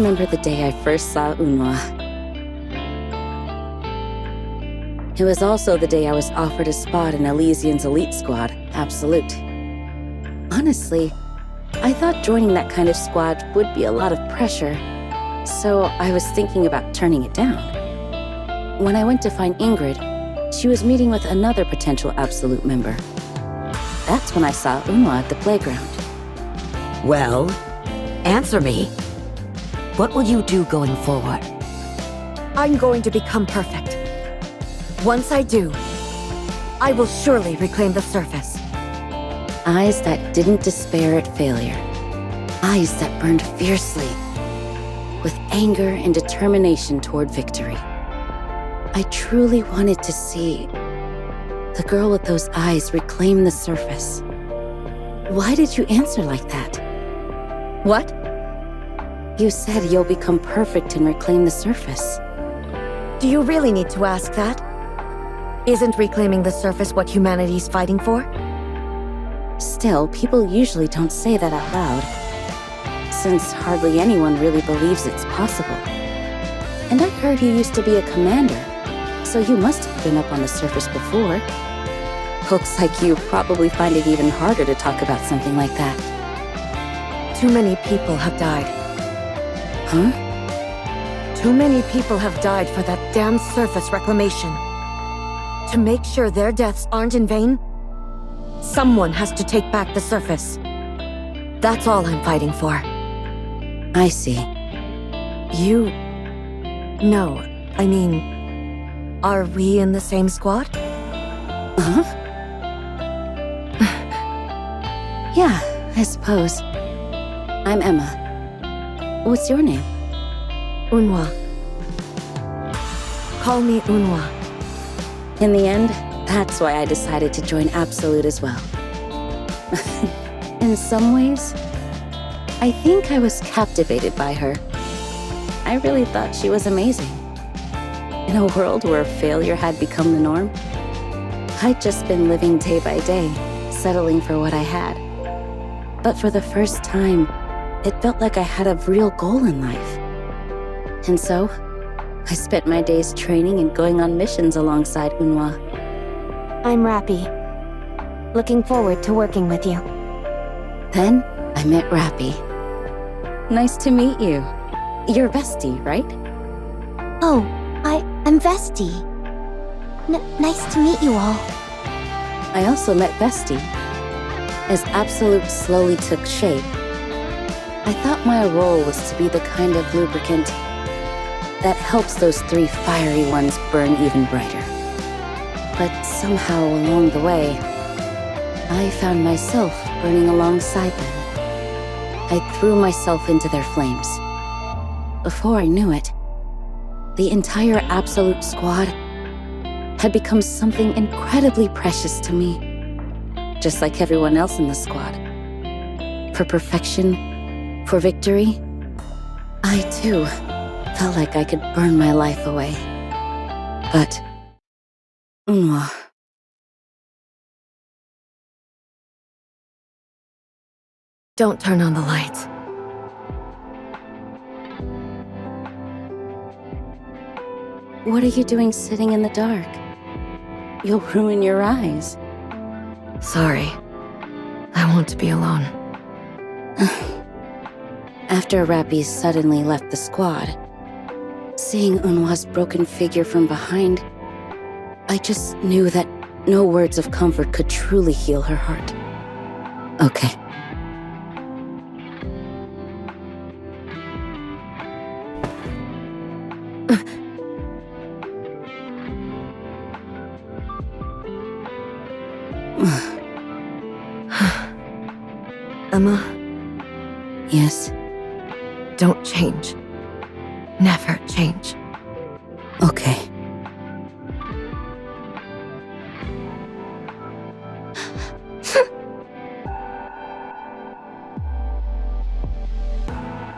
remember the day I first saw Unhwa. It was also the day I was offered a spot in Elysian's elite squad, Absolute. Honestly, I thought joining that kind of squad would be a lot of pressure, so I was thinking about turning it down. When I went to find Ingrid, she was meeting with another potential Absolute member. That's when I saw Unhwa at the playground. Well, answer me. What will you do going forward? I'm going to become perfect. Once I do, I will surely reclaim the surface. Eyes that didn't despair at failure. Eyes that burned fiercely, with anger and determination toward victory. I truly wanted to see the girl with those eyes reclaim the surface. Why did you answer like that? What? You said you'll become perfect and reclaim the surface. Do you really need to ask that? Isn't reclaiming the surface what humanity's fighting for? Still, people usually don't say that out loud, since hardly anyone really believes it's possible. And I heard you used to be a commander, so you must have been up on the surface before. Looks like you probably find it even harder to talk about something like that. Too many people have died. Huh? Too many people have died for that damn surface reclamation. To make sure their deaths aren't in vain, someone has to take back the surface. That's all I'm fighting for. I see. You... No, I mean... Are we in the same squad? Huh? Yeah, I suppose. I'm Emma. What's your name? Unhwa. Call me Unhwa. In the end, that's why I decided to join Absolute as well. In some ways, I think I was captivated by her. I really thought she was amazing. In a world where failure had become the norm, I'd just been living day by day, settling for what I had. But for the first time, it felt like I had a real goal in life. And so, I spent my days training and going on missions alongside Unhwa. I'm Rappy. Looking forward to working with you. Then, I met Rappy. Nice to meet you. You're Vesti, right? Oh, I'm Vesti. Nice to meet you all. I also met Vesti. As Absolute slowly took shape, I thought my role was to be the kind of lubricant that helps those three fiery ones burn even brighter. But somehow along the way, I found myself burning alongside them. I threw myself into their flames. Before I knew it, the entire Absolute squad had become something incredibly precious to me, just like everyone else in the squad. For perfection, for victory, I too felt like I could burn my life away. But Unhwa... Don't turn on the lights. What are you doing sitting in the dark? You'll ruin your eyes. Sorry. I want to be alone. After Rappy suddenly left the squad, seeing Unhwa's broken figure from behind, I just knew that no words of comfort could truly heal her heart. Okay. Emma? Yes? Don't change. Never change. Okay.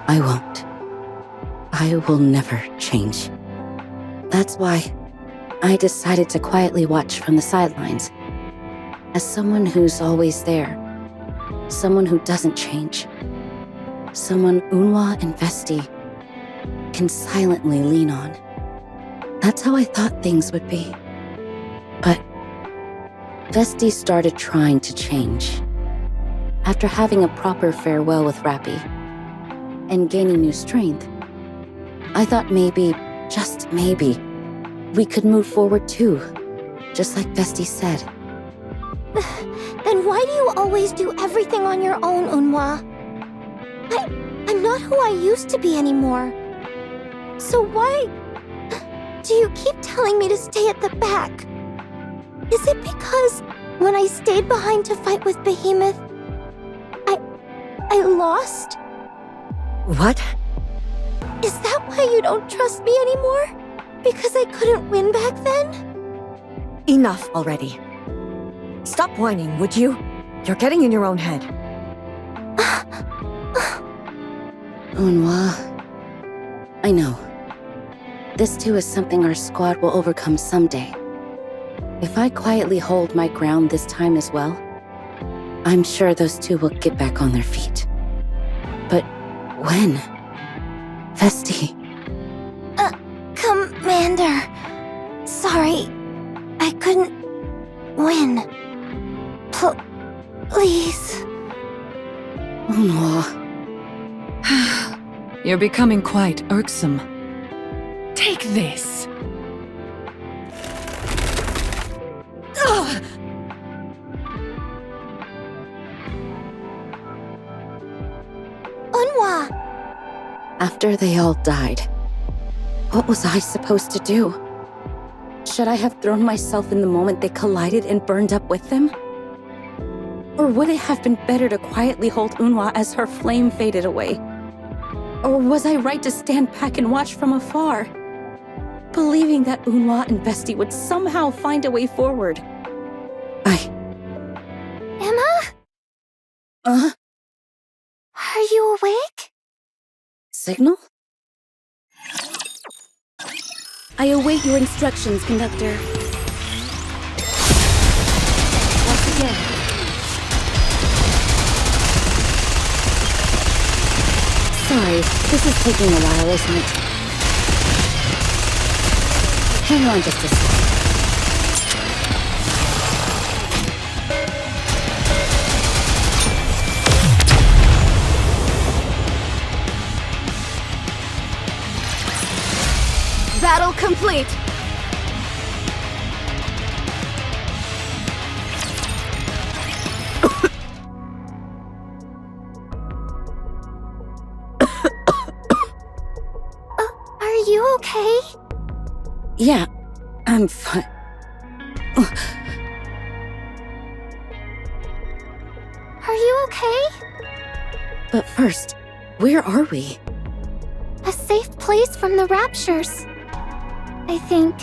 I won't. I will never change. That's why I decided to quietly watch from the sidelines. As someone who's always there. Someone who doesn't change. Someone Unhwa and Vesti can silently lean on. That's how I thought things would be. But Vesti started trying to change. After having a proper farewell with Rappy and gaining new strength, I thought maybe, just maybe, we could move forward too, just like Vesti said. Then why do you always do everything on your own, Unhwa? I'm not who I used to be anymore. So why do you keep telling me to stay at the back? Is it because when I stayed behind to fight with Behemoth, I lost? What? Is that why you don't trust me anymore? Because I couldn't win back then? Enough already. Stop whining, would you? You're getting in your own head. Unhwa, I know. This too is something our squad will overcome someday. If I quietly hold my ground this time as well, I'm sure those two will get back on their feet. But when? Vesti. Commander. Sorry. I couldn't win. Please. Unhwa. You're becoming quite irksome. Take this. Ugh! Unhwa. After they all died, what was I supposed to do? Should I have thrown myself in the moment they collided and burned up with them? Or would it have been better to quietly hold Unhwa as her flame faded away? Or was I right to stand back and watch from afar, believing that Unhwa and Vesti would somehow find a way forward? Emma? Are you awake? Signal? I await your instructions, Conductor. Once again. Sorry, this is taking a while, isn't it? Hang on just a sec. Battle complete! Are you okay? Yeah, I'm fine. Are you okay? But first, where are we? A safe place from the raptures. I think.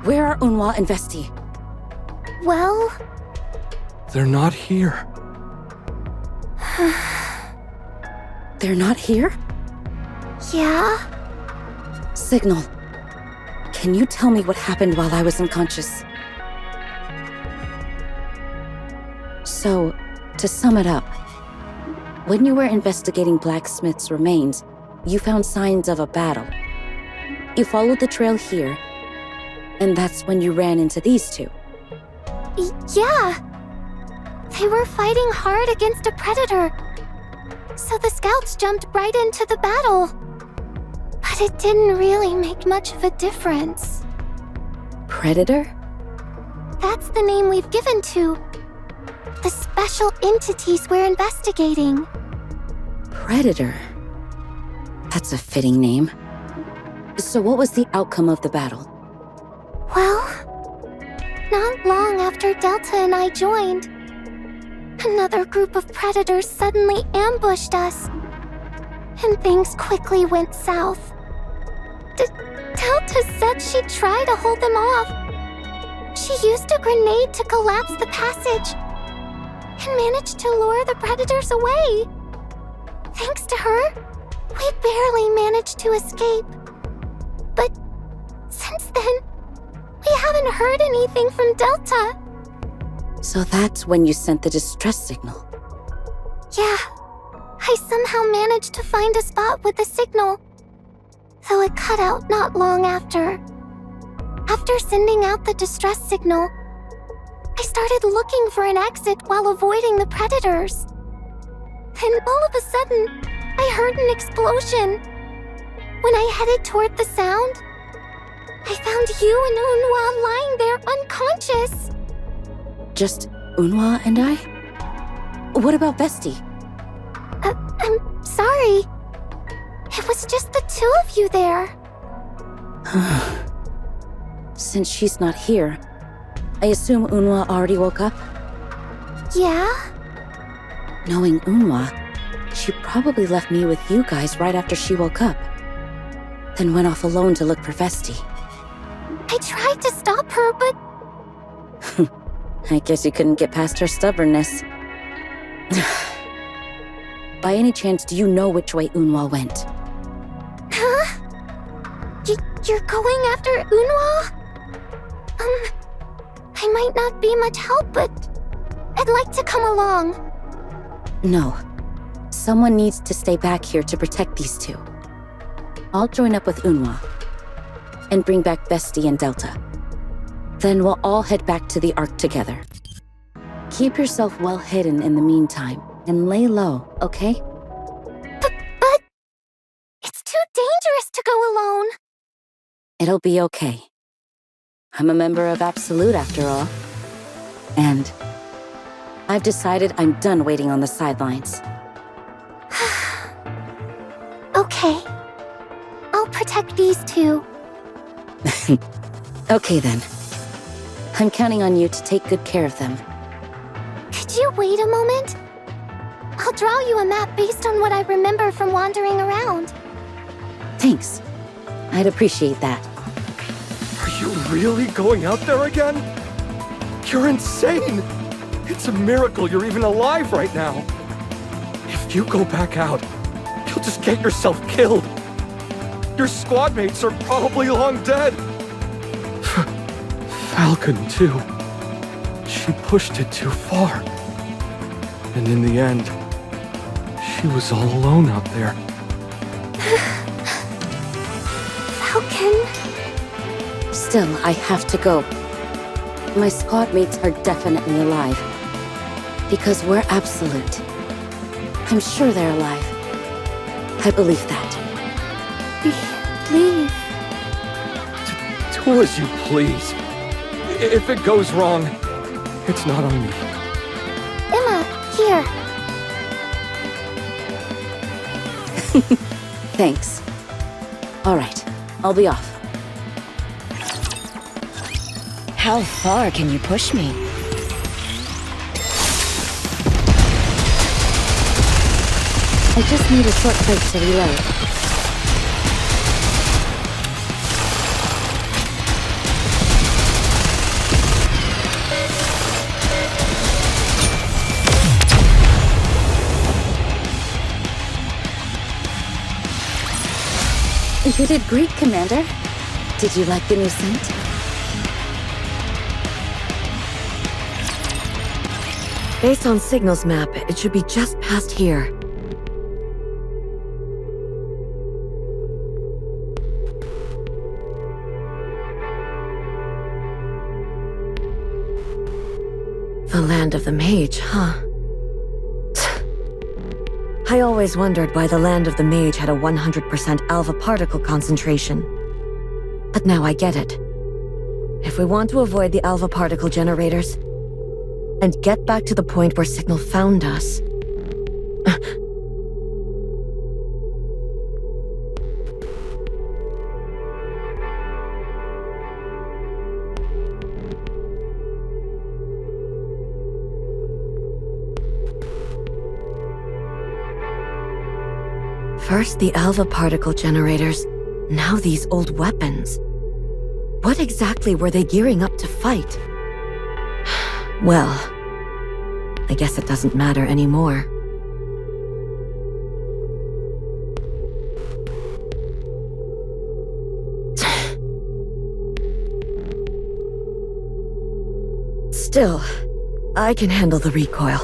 Where are Unhwa and Vesti? Well, They're not here. They're not here? yeah. Signal. Can you tell me what happened while I was unconscious? So, to sum it up, when you were investigating Blacksmith's remains, you found signs of a battle. You followed the trail here, and that's when you ran into these two. Yeah. They were fighting hard against a predator. So the scouts jumped right into the battle. But it didn't really make much of a difference. Predator? That's the name we've given to the special entities we're investigating. Predator? That's a fitting name. So what was the outcome of the battle? Well, not long after Delta and I joined, another group of predators suddenly ambushed us. And things quickly went south. Delta said she'd try to hold them off. She used a grenade to collapse the passage and managed to lure the predators away. Thanks to her, we barely managed to escape. But since then, we haven't heard anything from Delta. So that's when you sent the distress signal. Yeah, I somehow managed to find a spot with the signal. though it cut out not long after. After sending out the distress signal, I started looking for an exit while avoiding the predators. Then all of a sudden, I heard an explosion. When I headed toward the sound, I found you and Unwa lying there unconscious. Just Unwa and I? What about Vesti? I'm sorry. It was just the two of you there. Since she's not here, I assume Unwa already woke up? Yeah? Knowing Unwa, she probably left me with you guys right after she woke up. Then went off alone to look for Vesti. I tried to stop her, but I guess you couldn't get past her stubbornness. By any chance, do you know which way Unwa went? Huh? You're going after Unwa? I might not be much help, but I'd like to come along. No. Someone needs to stay back here to protect these two. I'll join up with Unwa and bring back Vesti and Delta. Then we'll all head back to the Ark together. Keep yourself well hidden in the meantime, and lay low, okay? But it's too dangerous to go alone. It'll be okay. I'm a member of Absolute after all. And I've decided I'm done waiting on the sidelines. Okay. I'll protect these two. Okay then. I'm counting on you to take good care of them. Could you wait a moment? I'll draw you a map based on what I remember from wandering around. Thanks. I'd appreciate that. Are you really going out there again? You're insane! It's a miracle you're even alive right now. If you go back out, you'll just get yourself killed. Your squad mates are probably long dead. Falcon, too. She pushed it too far. And in the end, she was all alone out there. Falcon? Still, I have to go. My squad mates are definitely alive. Because we're Absolute. I'm sure they're alive. I believe that. Leave. Do as you please. If it goes wrong, it's not on me. Emma, here. Thanks. All right, I'll be off. How far can you push me? I just need a short break to reload. You did great, Commander. Did you like the new scent? Based on Signal's map, it should be just past here. The land of the mage, huh? I always wondered why the land of the mage had a 100% alpha particle concentration. But now I get it. If we want to avoid the alpha particle generators, and get back to the point where Signal found us... First the alpha particle generators, now these old weapons. What exactly were they gearing up to fight? Well, I guess it doesn't matter anymore. Still, I can handle the recoil.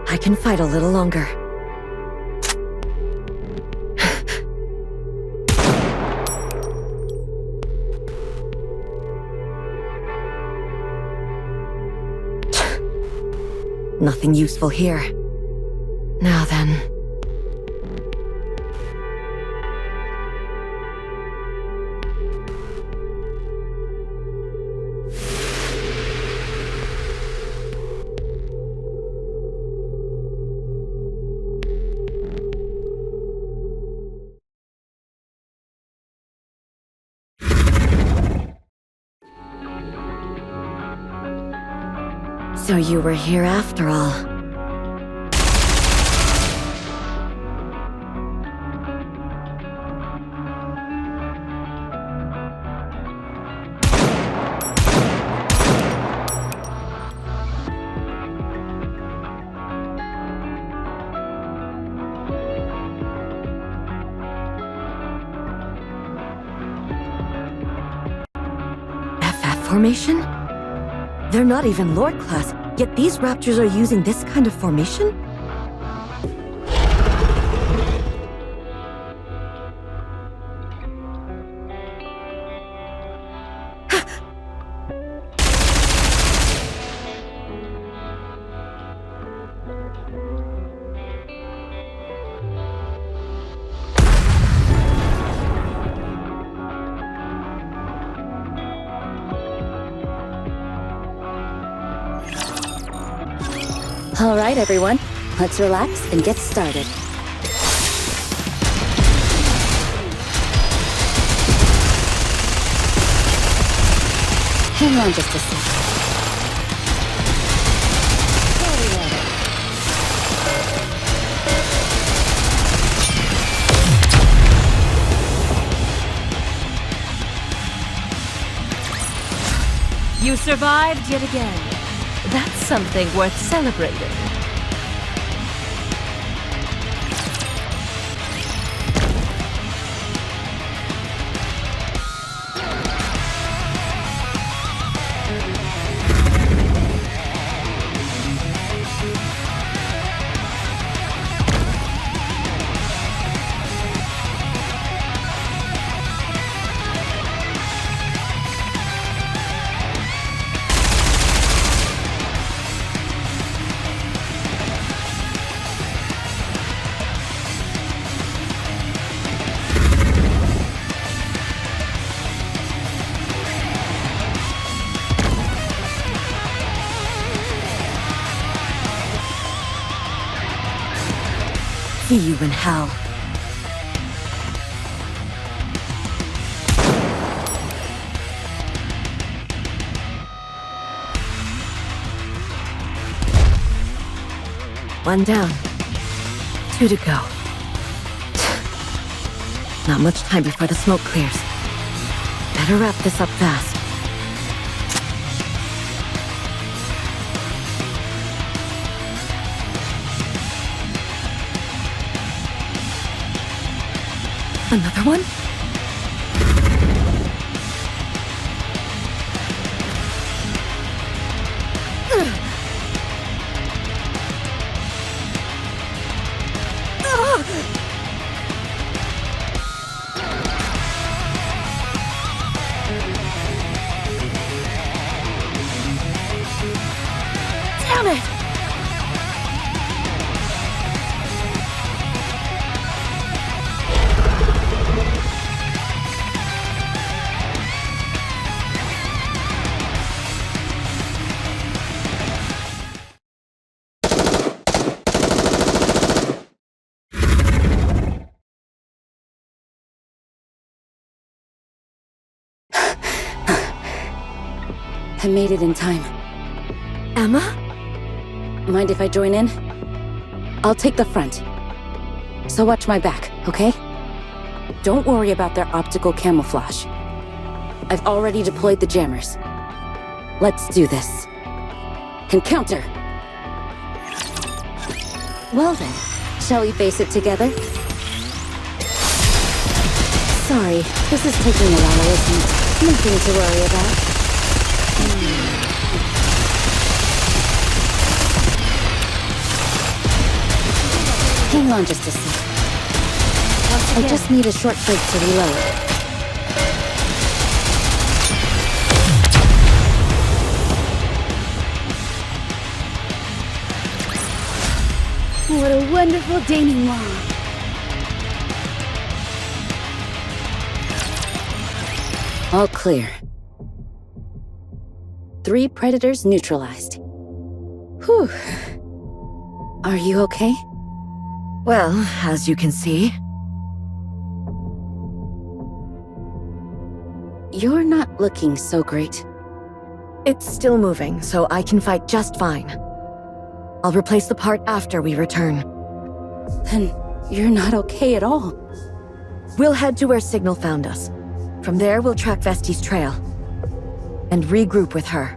I can fight a little longer. Nothing useful here. Now then. So you were here after all. FF formation? They're not even Lord class, yet these raptors are using this kind of formation? All right, everyone. Let's relax and get started. Hang on just a sec. You survived yet again. That's something worth celebrating. See you in hell. One down. 2 to go. Not much time before the smoke clears. Better wrap this up fast. Another one? Damn it! I made it in time. Emma? Mind if I join in? I'll take the front. So watch my back, okay? Don't worry about their optical camouflage. I've already deployed the jammers. Let's do this. Encounter! Well then, shall we face it together? Sorry, this is taking a while, isn't it? Nothing to worry about. Hang on just a sec. I just need a short break to reload. wonderful denouement. All clear. 3 predators neutralized. Whew. Are you okay? Well, as you can see, You're not looking so great. it's still moving, so I can fight just fine. I'll replace the part after we return. Then you're not okay at all. We'll head to where Signal found us. From there, we'll track Vesti's trail and regroup with her.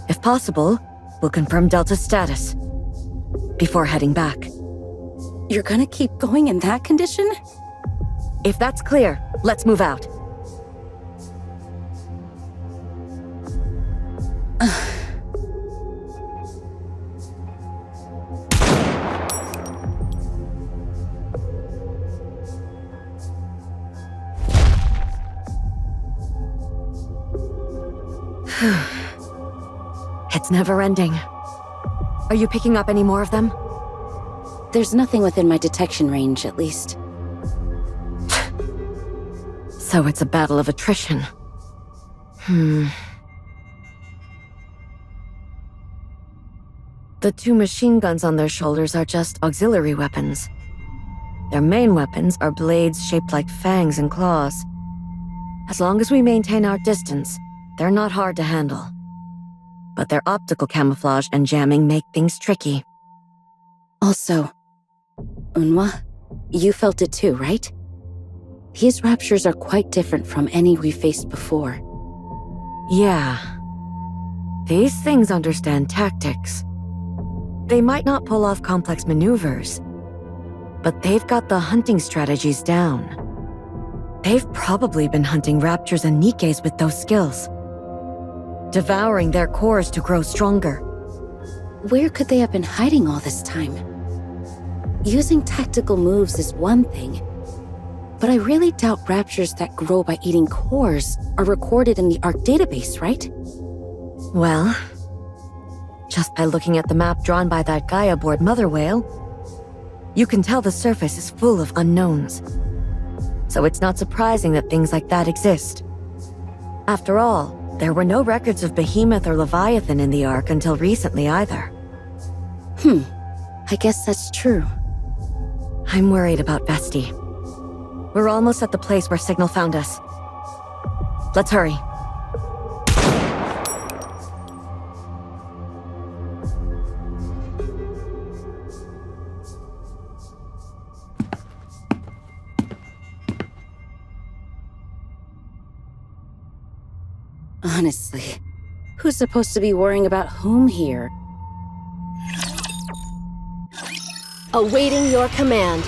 If possible, we'll confirm Delta's status before heading back. You're gonna keep going in that condition? If that's clear, let's move out. It's never ending. Are you picking up any more of them? There's nothing within my detection range, at least. So it's a battle of attrition. The 2 machine guns on their shoulders are just auxiliary weapons. Their main weapons are blades shaped like fangs and claws. As long as we maintain our distance, they're not hard to handle. But their optical camouflage and jamming make things tricky. Also, Unwa, you felt it too, right? These raptures are quite different from any we faced before. Yeah. These things understand tactics. They might not pull off complex maneuvers, but they've got the hunting strategies down. They've probably been hunting raptors and Nikkes with those skills, devouring their cores to grow stronger. Where could they have been hiding all this time? Using tactical moves is one thing, but I really doubt raptures that grow by eating cores are recorded in the ARC database, right? Well, just by looking at the map drawn by that guy aboard Mother Whale, you can tell the surface is full of unknowns. So it's not surprising that things like that exist. After all, there were no records of Behemoth or Leviathan in the Ark until recently either. I guess that's true. I'm worried about Vesti. We're almost at the place where Signal found us. Let's hurry. Honestly, who's supposed to be worrying about whom here? Awaiting your command.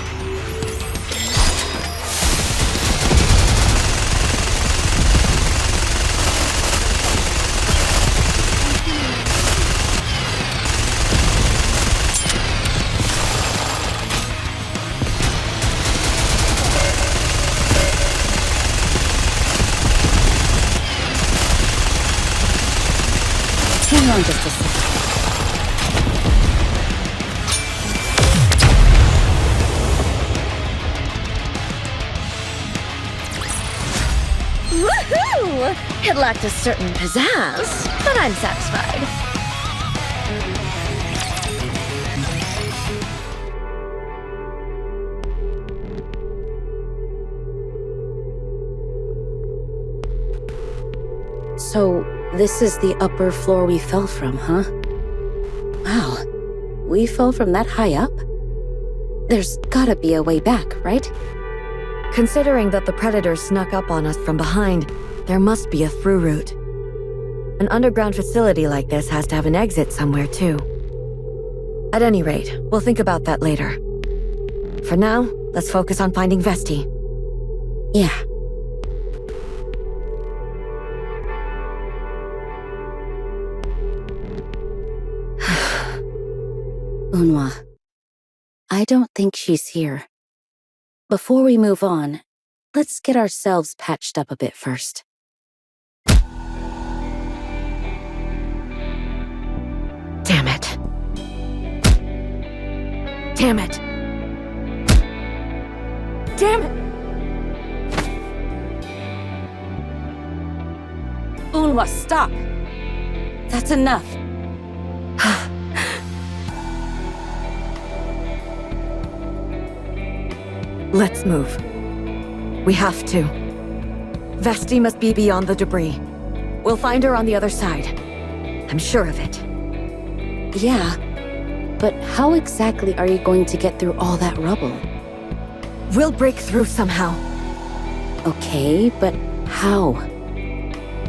Hang on just a second. Woohoo! It lacked a certain pizzazz, but I'm satisfied. So, this is the upper floor we fell from, huh? Wow, we fell from that high up? There's gotta be a way back, right? Considering that the Predators snuck up on us from behind, there must be a through route. An underground facility like this has to have an exit somewhere, too. At any rate, we'll think about that later. For now, let's focus on finding Vesti. Yeah. Unwa, I don't think she's here. Before we move on, let's get ourselves patched up a bit first. Damn it. Damn it! Damn it! Unwa, stop! That's enough. Let's move. We have to. Vesti must be beyond the debris. We'll find her on the other side. I'm sure of it. Yeah, but how exactly are you going to get through all that rubble? We'll break through somehow. Okay, but how?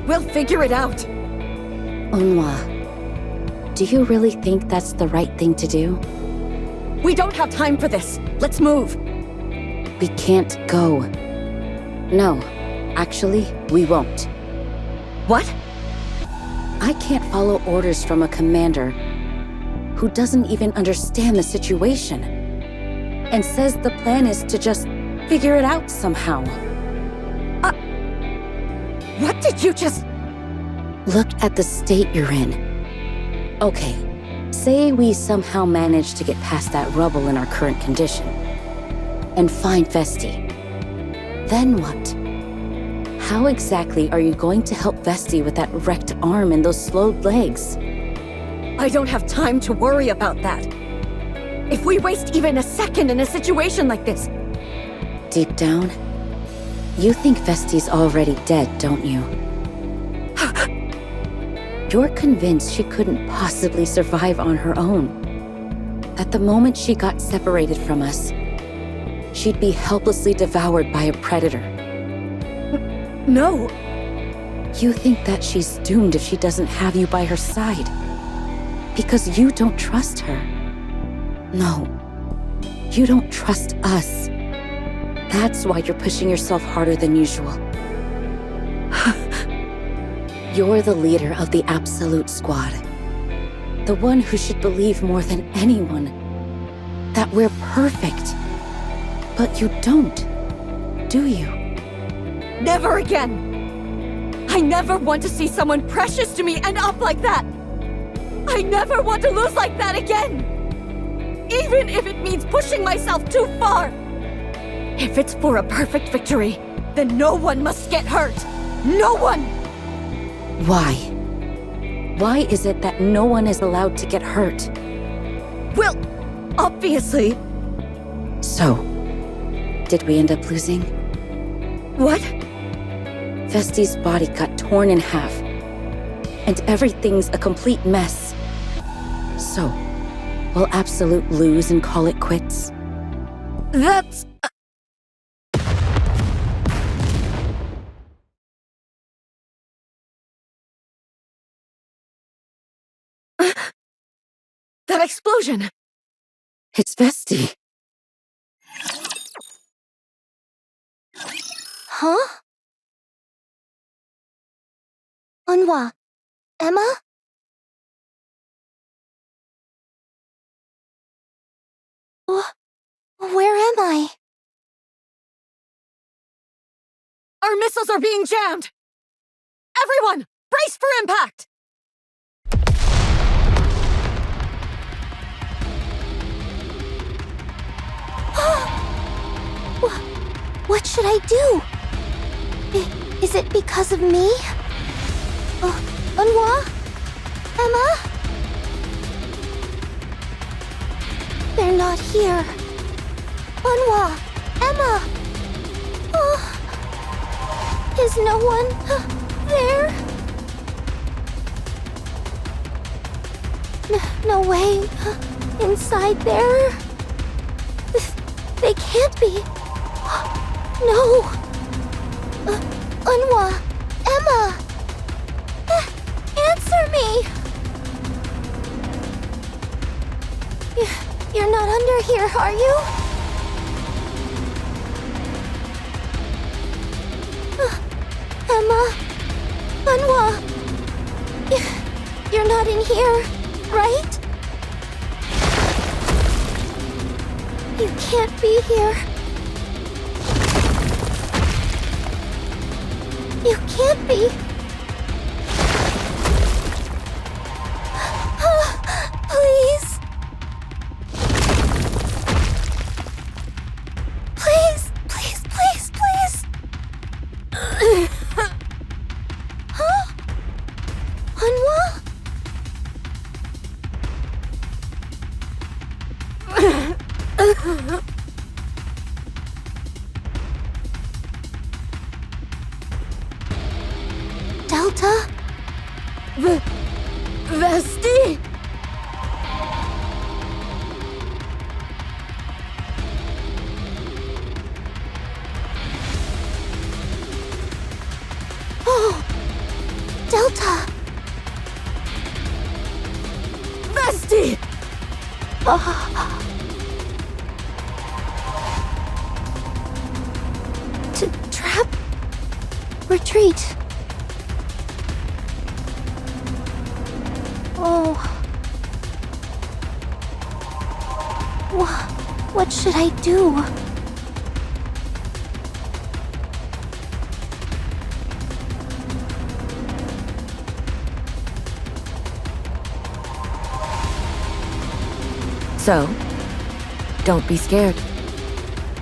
We'll figure it out. Unwa, do you really think that's the right thing to do? We don't have time for this. Let's move. We can't go. No, actually, we won't. What? I can't follow orders from a commander who doesn't even understand the situation and says the plan is to just figure it out somehow. What did you just... Look at the state you're in. Okay, say we somehow manage to get past that rubble in our current condition and find Vesti. Then what? How exactly are you going to help Vesti with that wrecked arm and those slowed legs? I don't have time to worry about that. If we waste even a second in a situation like this... Deep down, you think Vesti's already dead, don't you? You're convinced she couldn't possibly survive on her own. That the moment she got separated from us, she'd be helplessly devoured by a predator. No. You think that she's doomed if she doesn't have you by her side. Because you don't trust her. No. You don't trust us. That's why you're pushing yourself harder than usual. You're the leader of the Absolute Squad. The one who should believe more than anyone that we're perfect. But you don't, do you? Never again! I never want to see someone precious to me end up like that! I never want to lose like that again! Even if it means pushing myself too far! If it's for a perfect victory, then no one must get hurt! No one! Why? Why is it that no one is allowed to get hurt? Well, obviously... So, did we end up losing? What? Vesti's body got torn in half, and everything's a complete mess. So, will Absolute lose and call it quits? That's... That explosion! It's Vesti. Huh? Unwa, Emma? Where am I? Our missiles are being jammed! Everyone, brace for impact! What should I do? Is it because of me? Unwa? Emma? They're not here. Unwa! Emma! Is no one there? No way. Inside there? They can't be. No! Unwa! Emma! Answer me! You're not under here, are you? Emma? Unwa! You're not in here, right? You can't be here. You can't be. Please. Delta? Vesti! Oh! Delta! Vesti! Trap? Retreat. Oh. What should I do? So, don't be scared.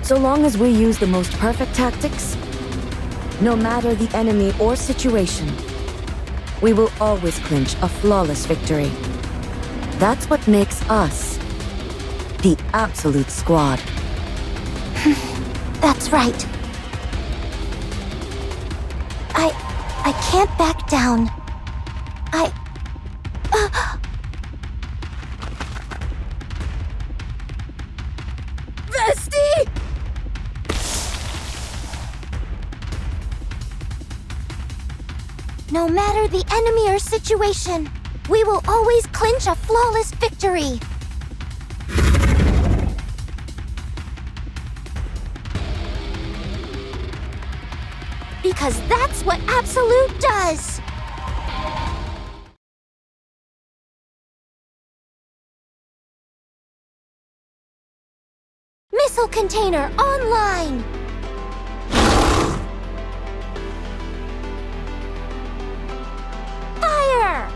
So long as we use the most perfect tactics, no matter the enemy or situation, we will always clinch a flawless victory. That's what makes us the absolute squad. That's right. I can't back down. Vesti! No matter the enemy or situation, we will always clinch a flawless victory. Because that's what Absolute does! Missile container online! Fire!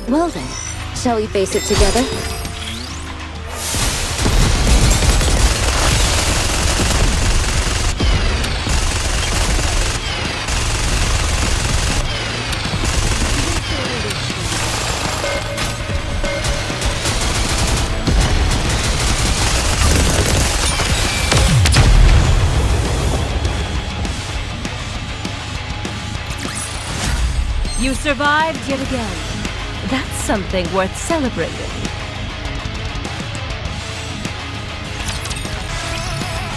Well then, shall we face it together? You survived yet again. That's something worth celebrating.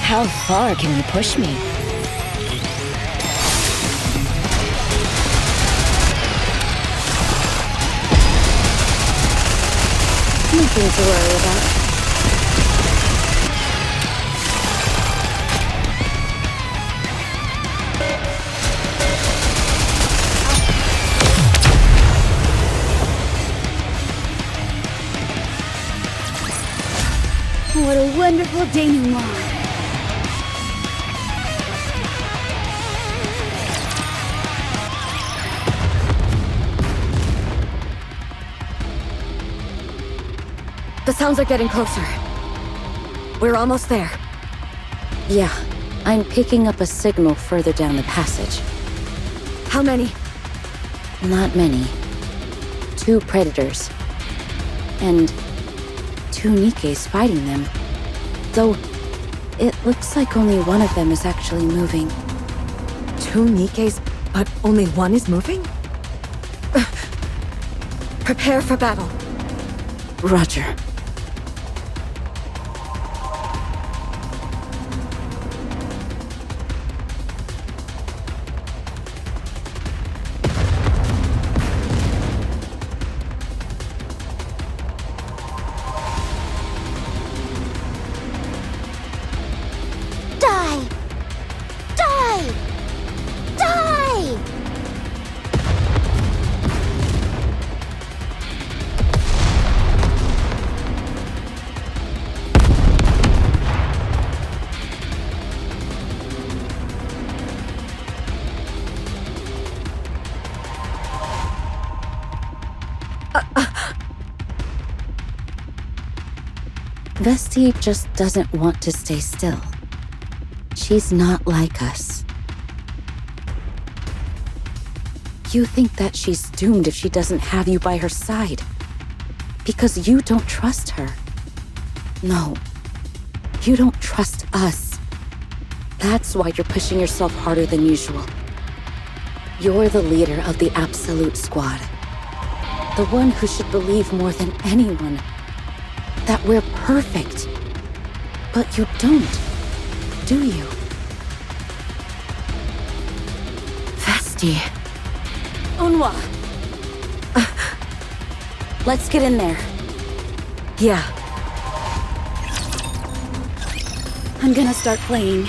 How far can you push me? Nothing to worry about. What a wonderful denouement. The sounds are getting closer. We're almost there. Yeah, I'm picking up a signal further down the passage. How many? Not many. 2 predators. And 2 Nikkes fighting them. Though, it looks like only one of them is actually moving. 2 Nikkes, but only one is moving? Prepare for battle. Roger. Die! Die! Die! Vesti just doesn't want to stay still. She's not like us. You think that she's doomed if she doesn't have you by her side. Because you don't trust her. No. You don't trust us. That's why you're pushing yourself harder than usual. You're the leader of the Absolute Squad. The one who should believe more than anyone that we're perfect. But you don't, do you? Vesti. Unwa! Let's get in there. Yeah. I'm gonna start playing.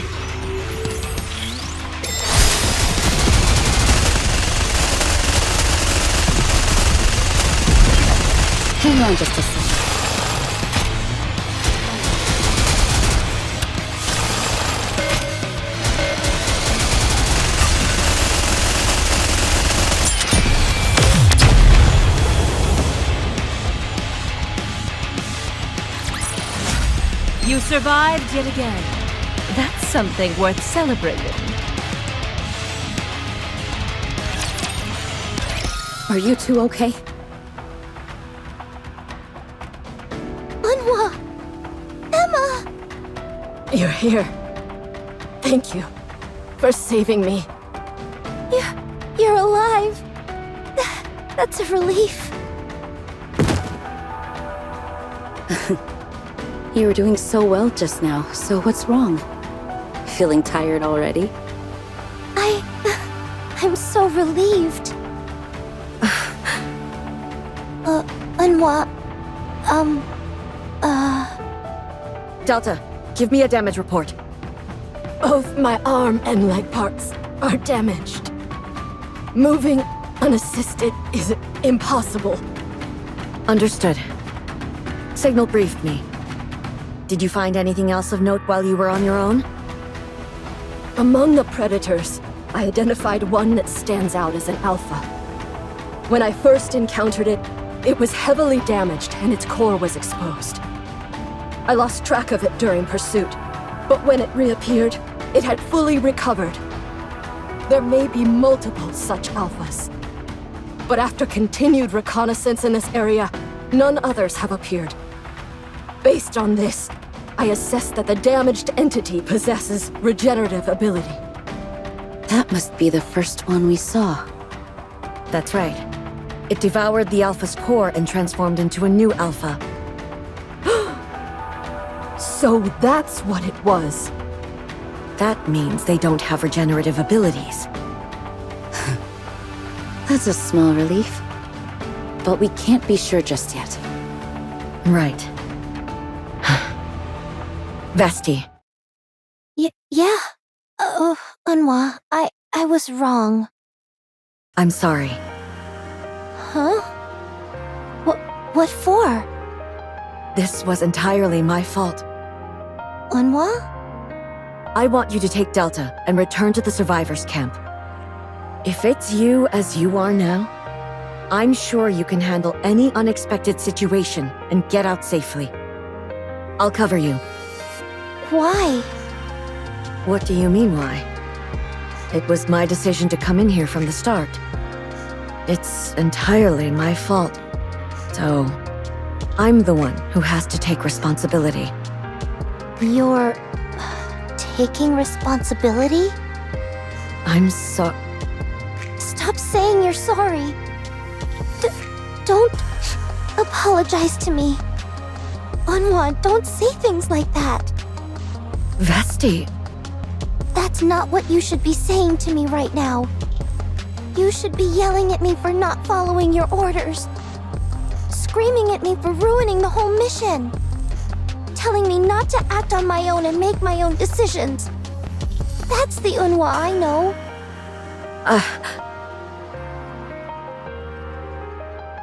Hang on just a second. You survived yet again. That's something worth celebrating. Are you two okay? Unwa! Emma! You're here. Thank you for saving me. You're alive. That's a relief. You were doing so well just now, so what's wrong? Feeling tired already? I'm so relieved. Unwa, Delta, give me a damage report. Both my arm and leg parts are damaged. Moving unassisted is impossible. Understood. Signal briefed me. Did you find anything else of note while you were on your own? Among the predators, I identified one that stands out as an alpha. When I first encountered it, it was heavily damaged and its core was exposed. I lost track of it during pursuit, but when it reappeared, it had fully recovered. There may be multiple such alphas. But after continued reconnaissance in this area, none others have appeared. Based on this, I assess that the damaged entity possesses regenerative ability. That must be the first one we saw. That's right. It devoured the Alpha's core and transformed into a new Alpha. So that's what it was. That means they don't have regenerative abilities. That's a small relief. But we can't be sure just yet. Right. Vesti. Yeah. Unwa, I was wrong. I'm sorry. Huh? What for? This was entirely my fault. Unwa? I want you to take Delta and return to the survivors' camp. If it's you as you are now, I'm sure you can handle any unexpected situation and get out safely. I'll cover you. Why? What do you mean, why? It was my decision to come in here from the start. It's entirely my fault. So, I'm the one who has to take responsibility. You're taking responsibility? I'm so... Stop saying you're sorry. Don't apologize to me. Unwa, don't say things like that. Vesti. That's not what you should be saying to me right now. You should be yelling at me for not following your orders. Screaming at me for ruining the whole mission. Telling me not to act on my own and make my own decisions. That's the Unwa I know.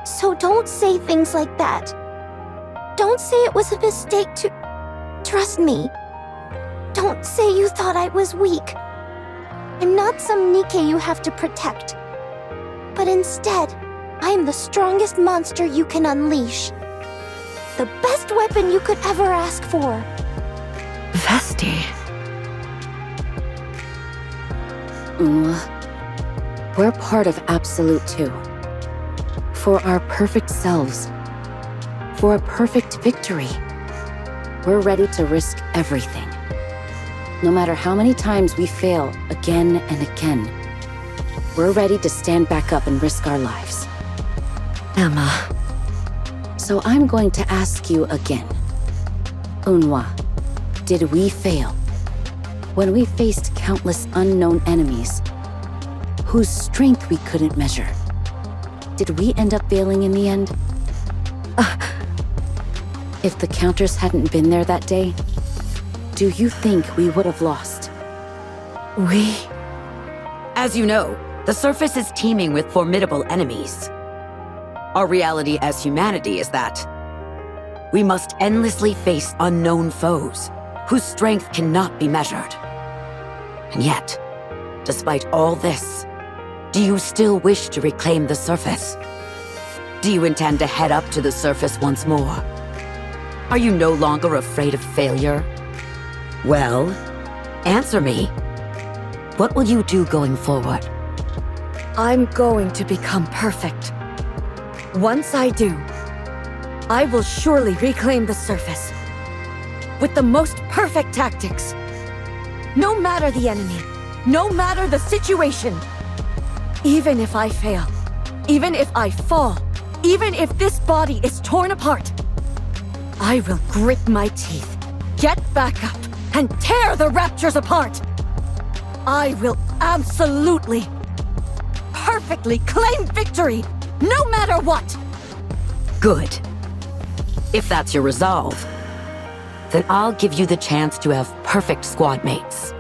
So don't say things like that. Don't say it was a mistake to... Trust me. Don't say you thought I was weak. I'm not some Nikke you have to protect. But instead, I am the strongest monster you can unleash. The best weapon you could ever ask for. Vesti. We're part of Absolute too. For our perfect selves. For a perfect victory. We're ready to risk everything. No matter how many times we fail again and again, we're ready to stand back up and risk our lives. Emma. So I'm going to ask you again. Unhwa, did we fail? When we faced countless unknown enemies, whose strength we couldn't measure, did we end up failing in the end? If the counters hadn't been there that day, do you think we would have lost? As you know, the surface is teeming with formidable enemies. Our reality as humanity is that we must endlessly face unknown foes whose strength cannot be measured. And yet, despite all this, do you still wish to reclaim the surface? Do you intend to head up to the surface once more? Are you no longer afraid of failure? Well, answer me. What will you do going forward? I'm going to become perfect. Once I do, I will surely reclaim the surface. With the most perfect tactics. No matter the enemy, no matter the situation. Even if I fail, even if I fall, even if this body is torn apart, I will grit my teeth, get back up, and tear the raptures apart. I will absolutely, perfectly claim victory, no matter what. Good. If that's your resolve, then I'll give you the chance to have perfect squad mates.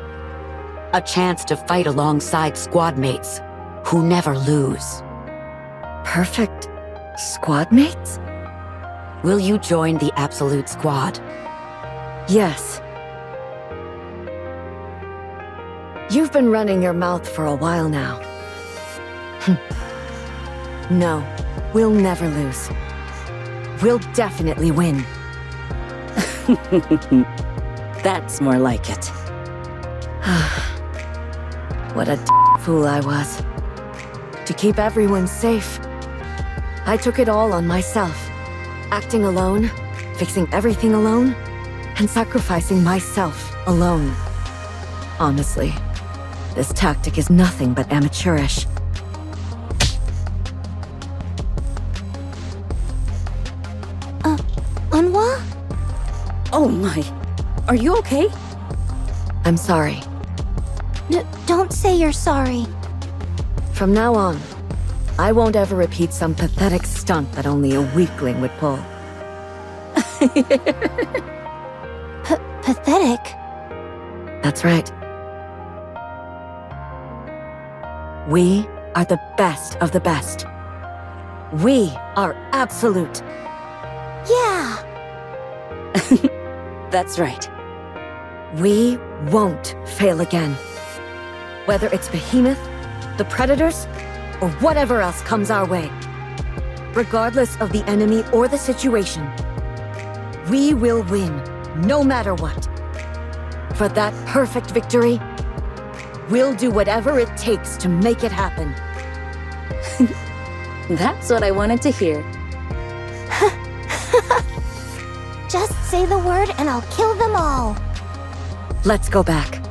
A chance to fight alongside squad mates who never lose. Perfect squad mates? Will you join the Absolute Squad? Yes. You've been running your mouth for a while now. No, we'll never lose. We'll definitely win. That's more like it. What a fool I was. To keep everyone safe, I took it all on myself. Acting alone, fixing everything alone, and sacrificing myself alone. Honestly, this tactic is nothing but amateurish. Unhwa? Oh my, are you okay? I'm sorry. Don't say you're sorry. From now on, I won't ever repeat some pathetic stunt that only a weakling would pull. Pathetic? That's right. We are the best of the best. We are absolute. Yeah. That's right. We won't fail again. Whether it's Behemoth, the Predators, or whatever else comes our way. Regardless of the enemy or the situation, we will win, no matter what. For that perfect victory, we'll do whatever it takes to make it happen. That's what I wanted to hear. Just say the word and I'll kill them all. Let's go back.